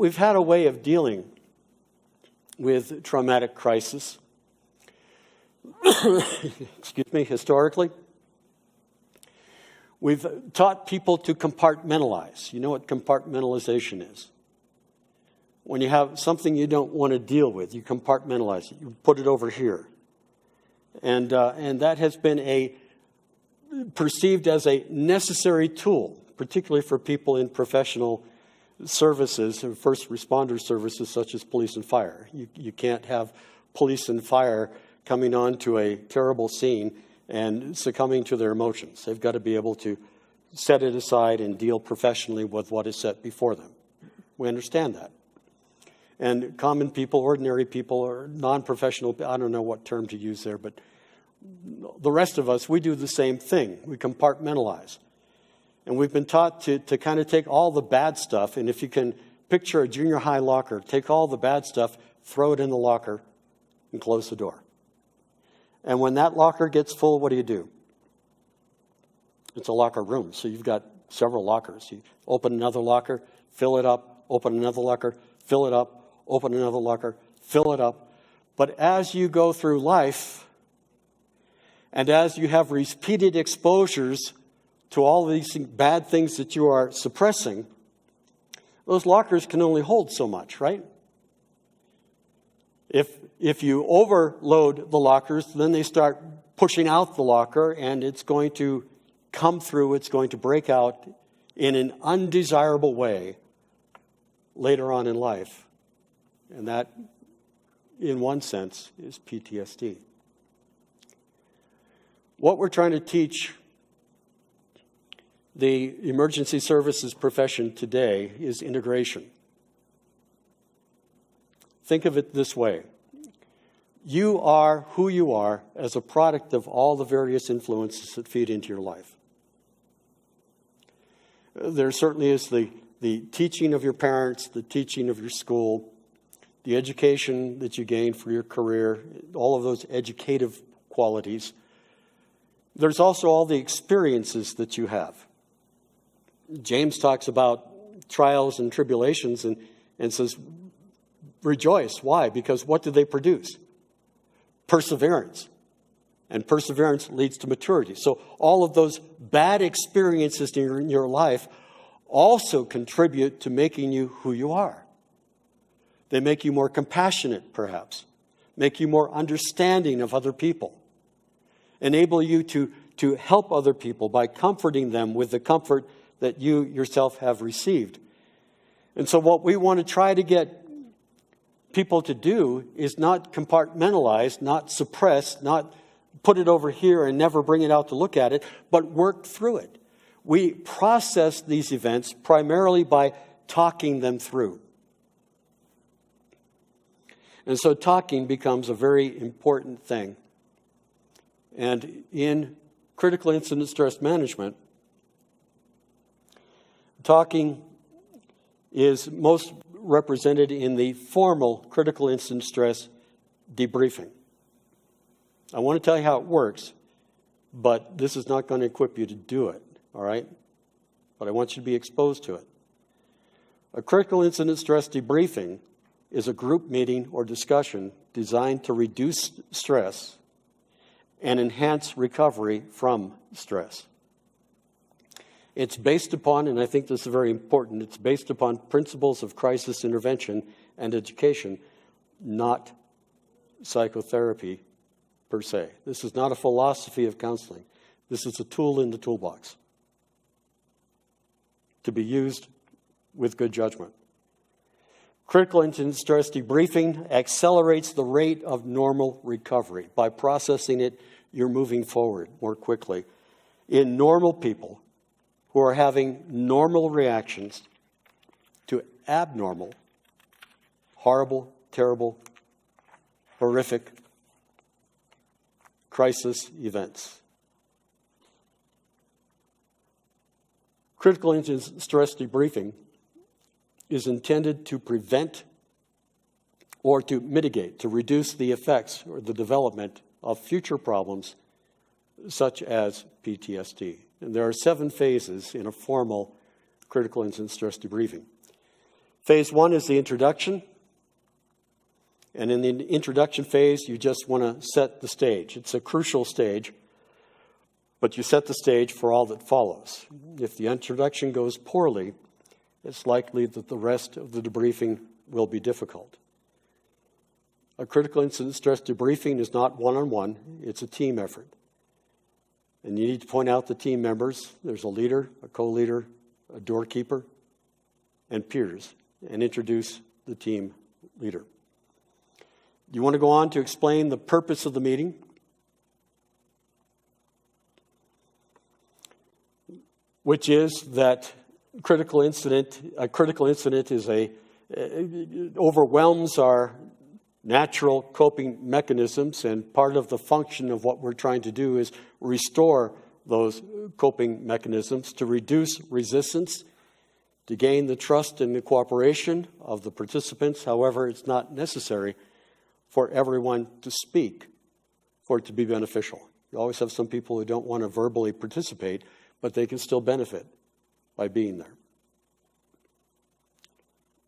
we've had a way of dealing with traumatic crisis, excuse me, historically. We've taught people to compartmentalize. You know what compartmentalization is? When you have something you don't want to deal with, you compartmentalize it. You put it over here. And that has been perceived as a necessary tool, particularly for people in professional services, or first responder services such as police and fire. You can't have police and fire coming on to a terrible scene and succumbing to their emotions. They've got to be able to set it aside and deal professionally with what is set before them. We understand that. And common people, ordinary people, or non-professional, I don't know what term to use there, but the rest of us, we do the same thing. We compartmentalize. And we've been taught to kind of take all the bad stuff, and if you can picture a junior high locker, take all the bad stuff, throw it in the locker, and close the door. And when that locker gets full, what do? It's a locker room, so you've got several lockers. You open another locker, fill it up, open another locker, fill it up, open another locker, fill it up. But as you go through life, and as you have repeated exposures to all these bad things that you are suppressing, those lockers can only hold so much, right? If you overload the lockers, then they start pushing out the locker, and it's going to come through, it's going to break out in an undesirable way later on in life. And that, in one sense, is PTSD. What we're trying to teach the emergency services profession today is integration. Think of it this way. You are who you are as a product of all the various influences that feed into your life. There certainly is the teaching of your parents, the teaching of your school, the education that you gain for your career, all of those educative qualities. There's also all the experiences that you have. James talks about trials and tribulations and says, rejoice. Why? Because what do they produce? Perseverance. And perseverance leads to maturity. So all of those bad experiences in your life also contribute to making you who you are. They make you more compassionate, perhaps. Make you more understanding of other people. Enable you to help other people by comforting them with the comfort that you yourself have received. And so what we want to try to get people to do is not compartmentalize, not suppress, not put it over here and never bring it out to look at it, but work through it. We process these events primarily by talking them through. And so talking becomes a very important thing. And in critical incident stress management, talking is most represented in the formal critical incident stress debriefing. I want to tell you how it works, but this is not going to equip you to do it, all right? But I want you to be exposed to it. A critical incident stress debriefing is a group meeting or discussion designed to reduce stress and enhance recovery from stress. It's based upon, and I think this is very important, it's based upon principles of crisis intervention and education, not psychotherapy per se. This is not a philosophy of counseling. This is a tool in the toolbox to be used with good judgment. Critical incident stress debriefing accelerates the rate of normal recovery. By processing it, you're moving forward more quickly. In normal people who are having normal reactions to abnormal, horrible, terrible, horrific crisis events. Critical incident stress debriefing is intended to prevent or to mitigate, to reduce the effects or the development of future problems such as PTSD. And there are 7 phases in a formal critical incident stress debriefing. Phase 1 is the introduction. And in the introduction phase, you just want to set the stage. It's a crucial stage, but you set the stage for all that follows. If the introduction goes poorly, it's likely that the rest of the debriefing will be difficult. A critical incident stress debriefing is not one-on-one, it's a team effort. And you need to point out the team members. There's a leader, a co-leader, a doorkeeper, and peers, and introduce the team leader. You want to go on to explain the purpose of the meeting. Which is that a critical incident is overwhelms our natural coping mechanisms, and part of the function of what we're trying to do is restore those coping mechanisms to reduce resistance, to gain the trust and the cooperation of the participants. However, it's not necessary for everyone to speak for it to be beneficial. You always have some people who don't want to verbally participate, but they can still benefit by being there.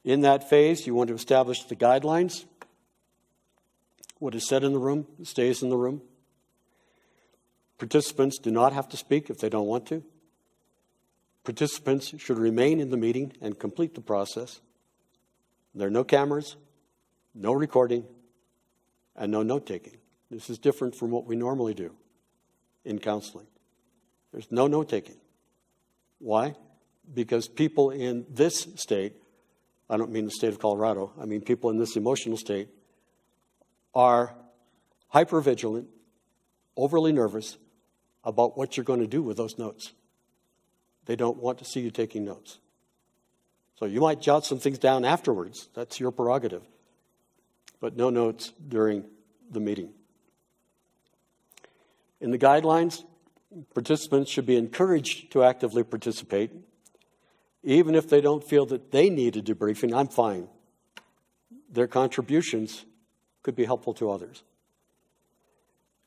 In that phase, you want to establish the guidelines. What is said in the room stays in the room. Participants do not have to speak if they don't want to. Participants should remain in the meeting and complete the process. There are no cameras, no recording, and no note-taking. This is different from what we normally do in counseling. There's no note-taking. Why? Because people in this state, I don't mean the state of Colorado, I mean people in this emotional state, are hypervigilant, overly nervous about what you're going to do with those notes. They don't want to see you taking notes. So you might jot some things down afterwards. That's your prerogative. But no notes during the meeting. In the guidelines, participants should be encouraged to actively participate. Even if they don't feel that they need a debriefing, I'm fine. Their contributions could be helpful to others.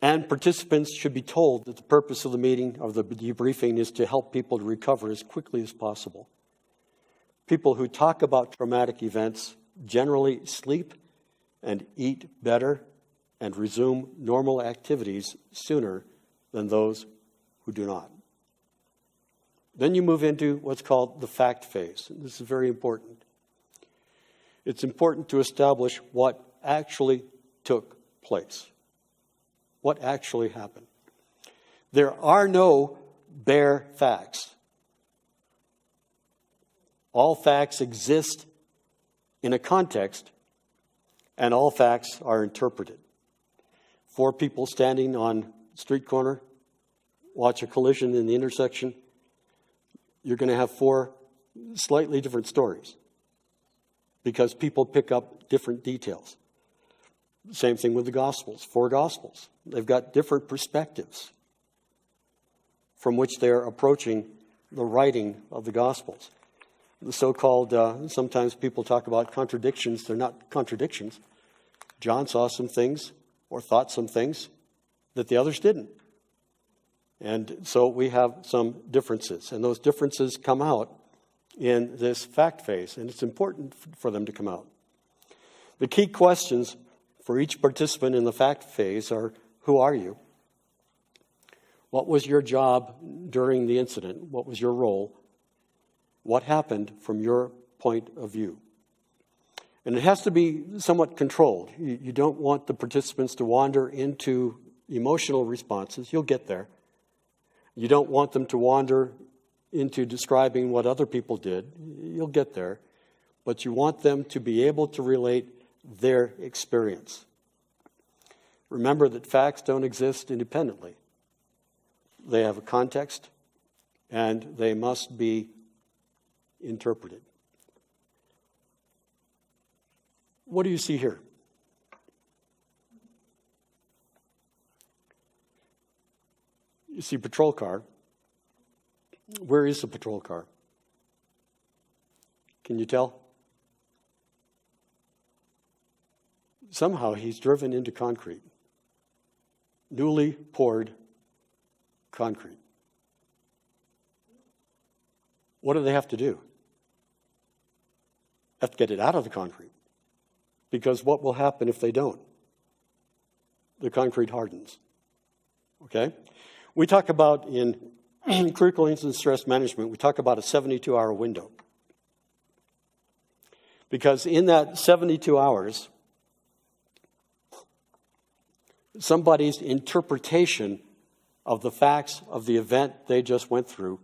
And participants should be told that the purpose of the meeting, of the debriefing, is to help people to recover as quickly as possible. People who talk about traumatic events generally sleep and eat better and resume normal activities sooner than those who do not. Then you move into what's called the fact phase. This is very important. It's important to establish what actually took place. What actually happened. There are no bare facts. All facts exist in a context, and all facts are interpreted. 4 people standing on a street corner, watch a collision in the intersection, you're going to have 4 slightly different stories because people pick up different details. Same thing with the Gospels, 4 Gospels. They've got different perspectives from which they're approaching the writing of the Gospels. The so-called, sometimes people talk about contradictions. They're not contradictions. John saw some things or thought some things that the others didn't. And so we have some differences. And those differences come out in this fact phase. And it's important for them to come out. The key questions for each participant in the fact phase are, who are you? What was your job during the incident? What was your role? What happened from your point of view? And it has to be somewhat controlled. You don't want the participants to wander into emotional responses. You'll get there. You don't want them to wander into describing what other people did. You'll get there. But you want them to be able to relate their experience. Remember that facts don't exist independently. They have a context, and they must be interpreted. What do you see here? You see a patrol car. Where is the patrol car? Can you tell? Somehow he's driven into concrete. Newly poured concrete. What do they have to do? have to get it out of the concrete. Because what will happen if they don't? The concrete hardens. Okay? We talk about in critical incident stress management, we talk about a 72-hour window. Because in that 72 hours, somebody's interpretation of the facts of the event they just went through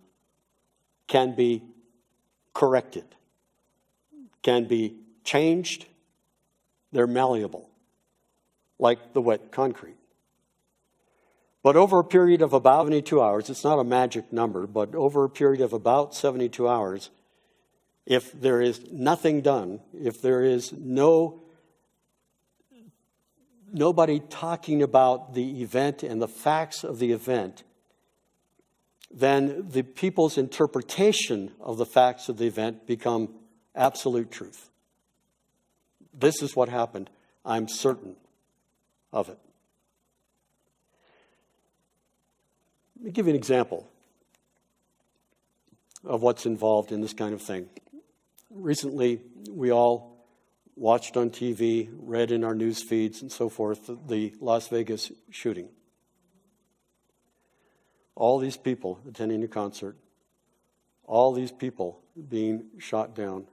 can be corrected, can be changed. They're malleable, like the wet concrete. But over a period of about 72 hours, it's not a magic number, but over a period of about 72 hours, if there is nothing done, if there is nobody talking about the event and the facts of the event, then the people's interpretation of the facts of the event become absolute truth. This is what happened. I'm certain of it. Let me give you an example of what's involved in this kind of thing. Recently, we all watched on TV, read in our news feeds and so forth, the Las Vegas shooting. All these people attending a concert, all these people being shot down.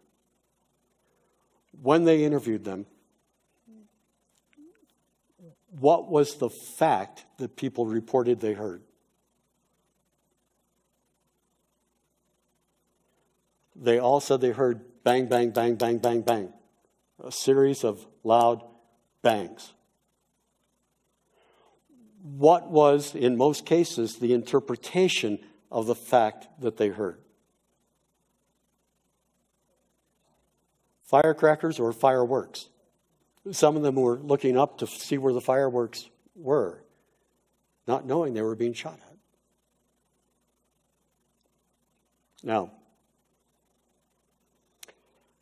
When they interviewed them, what was the fact that people reported they heard? They all said they heard bang, bang, bang, bang, bang, bang. A series of loud bangs. What was, in most cases, the interpretation of the fact that they heard? Firecrackers or fireworks? Some of them were looking up to see where the fireworks were, not knowing they were being shot at. Now,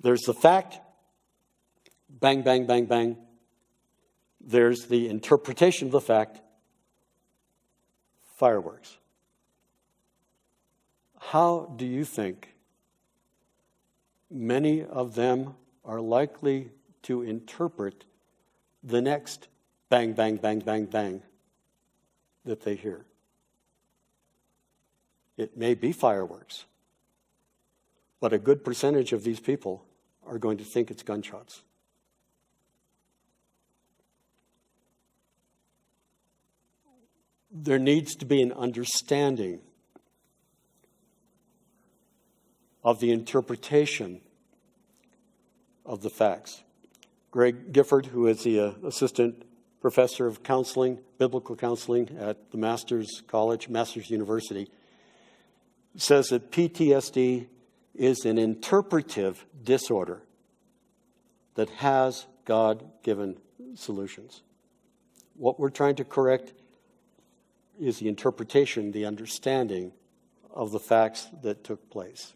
there's the fact, bang, bang, bang, bang. There's the interpretation of the fact, fireworks. How do you think many of them are likely to interpret the next bang, bang, bang, bang, bang that they hear? It may be fireworks, but a good percentage of these people are going to think it's gunshots. There needs to be an understanding of the interpretation of the facts. Greg Gifford, who is the assistant professor of counseling, biblical counseling at the Masters University, says that PTSD is an interpretive disorder that has God-given solutions. What we're trying to correct is the interpretation, the understanding of the facts that took place.